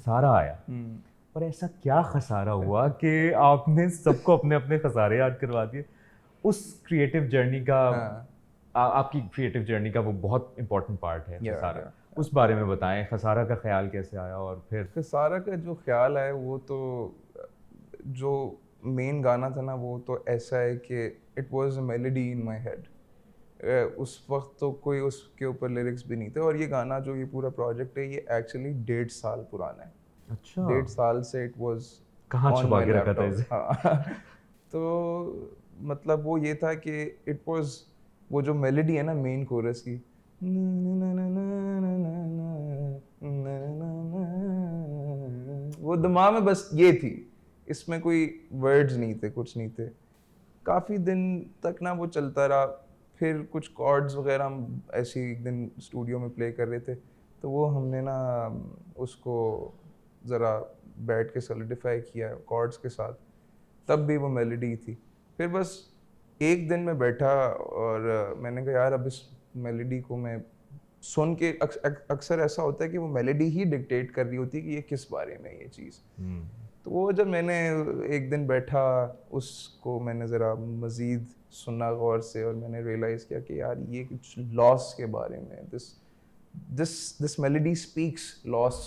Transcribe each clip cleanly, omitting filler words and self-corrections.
खसारा आया, और ऐसा क्या खसारा हुआ कि आपने सबको अपने अपने खसारे याद करवा दिए? उस क्रिएटिव जर्नी का हाँ, आपकी क्रिएटिव जर्नी का वो बहुत इंपॉर्टेंट पार्ट है या खसारा। या उस बारे में बताएं, खसारा का ख्याल कैसे आया और फिर? खसारा का जो ख्याल है वो तो जो मेन गाना था ना वो तो ऐसा है कि it was a melody in my head. उस वक्त तो कोई उसके ऊपर लिरिक्स भी नहीं थे, और ये गाना जो ये पूरा प्रोजेक्ट है ये एक्चुअली 1.5 साल पुराना है। अच्छा, 1.5 साल से इट वाज कहाँ ऑन छुपा माय के रखा था लैपटॉप। इसे? हाँ तो मतलब वो ये था कि इट वाज वो जो मेलोडी है ना मेन कोरस की, वो दिमाग में बस ये थी, इसमें कोई वर्ड्स नहीं थे, कुछ नहीं थे। काफ़ी दिन तक ना वो चलता रहा। फिर कुछ कॉर्ड्स वगैरह हम ऐसे ही एक दिन स्टूडियो में प्ले कर रहे थे, तो वो हमने ना उसको ज़रा बैठ के सॉलिडिफाई किया कॉर्ड्स के साथ, तब भी वो मेलोडी थी। फिर बस एक दिन मैं बैठा और मैंने कहा यार अब इस मेलोडी को मैं सुन के अक्सर ऐसा होता है कि वो मेलोडी ही डिक्टेट कर रही होती है कि ये किस बारे में है ये चीज़। तो वो जब मैंने एक दिन बैठा, उसको मैंने ज़रा मज़ीद सुना गौर से, और मैंने रियलाइज़ किया कि यार ये कुछ लॉस के बारे में, this this this melody speaks loss,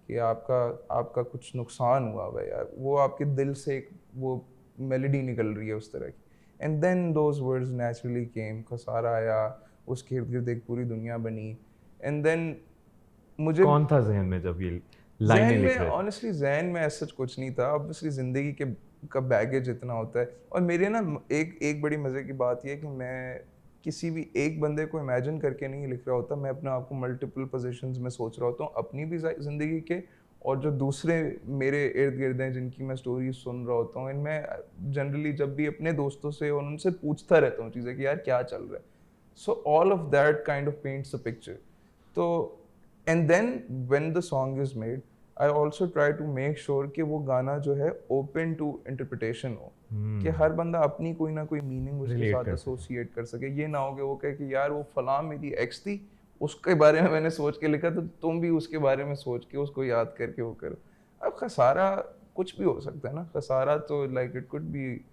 कि आपका आपका कुछ नुकसान हुआ हुआ है यार, वो आपके दिल से एक वो मेलोडी निकल रही है उस तरह की। And then those words naturally came, खसारा आया, उसके इर्द गिर्द एक पूरी दुनिया बनी। एंड देन मुझे कौन था जहन में जब ये ज़हन लाइनें में लिख रहे थे? ऑनेस्टली ज़हन में ऐसा कुछ नहीं था। ऑब्वियसली ज़िंदगी के का बैगेज इतना होता है, और मेरे ना एक एक बड़ी मज़े की बात ये है कि मैं किसी भी एक बंदे को इमेजिन करके नहीं लिख रहा होता, मैं अपने आप को मल्टीपल पोजीशंस में सोच रहा होता हूँ अपनी भी ज़िंदगी के, और जो दूसरे मेरे इर्द गिर्द हैं जिनकी मैं स्टोरी सुन रहा होता हूँ। एंड मैं जनरली जब भी अपने दोस्तों से और उनसे पूछता रहता हूँ चीज़ें कि यार क्या चल रहा है। So all of that kind of paints a picture. तो and then when the song is made, I also try to make sure कि वो गाना जो है ओपन टू इंटरप्रिटेशन हो, कि हर बंदा अपनी कोई ना कोई मीनिंग उसके रिलेट साथ कर सके। एसोसिएट कर सके। ये ना हो कि वो कहे कि यार वो फलां मेरी एक्स थी, उसके बारे में मैंने सोच के लिखा, तो तुम भी उसके बारे में सोच के उसको याद करके वो करो। अब खसारा कुछ भी हो सकता है ना, खसारा तो लाइक इट कुड बी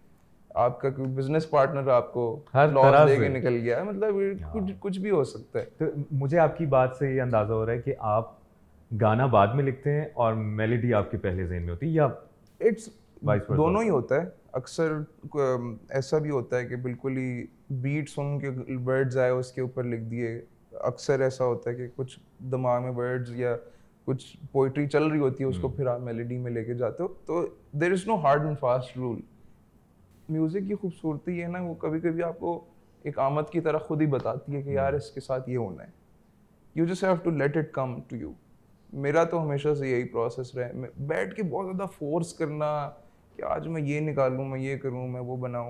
आपका कोई बिजनेस पार्टनर आपको हर लॉस तरह दे के से। निकल गया, मतलब हाँ। कुछ भी हो सकता है। तो मुझे आपकी बात से ये अंदाज़ा हो रहा है कि आप गाना बाद में लिखते हैं और मेलोडी आपके पहले ज़हन में होती है, या इट्स वाइस वर्सा दोनों ही होता है? होता है। अक्सर ऐसा भी होता है कि बिल्कुल ही बीट सुन के वर्ड्स आए उसके ऊपर लिख दिए। अक्सर ऐसा होता है कि कुछ दिमाग में वर्ड्स या कुछ पोइट्री चल रही होती है, उसको फिर आप मेलोडी में लेके जाते हो। तो there is no hard and fast rule. Music की खूबसूरती है ना, वो कभी कभी आपको एक आमद की तरह खुद ही बताती है कि यार इसके साथ ये होना है। You just have to let it come to you. मेरा तो हमेशा से यही प्रोसेस रहा है। मैं बैठ के बहुत ज़्यादा फोर्स करना कि आज मैं ये निकालूं, मैं ये करूं, मैं वो बनाऊं,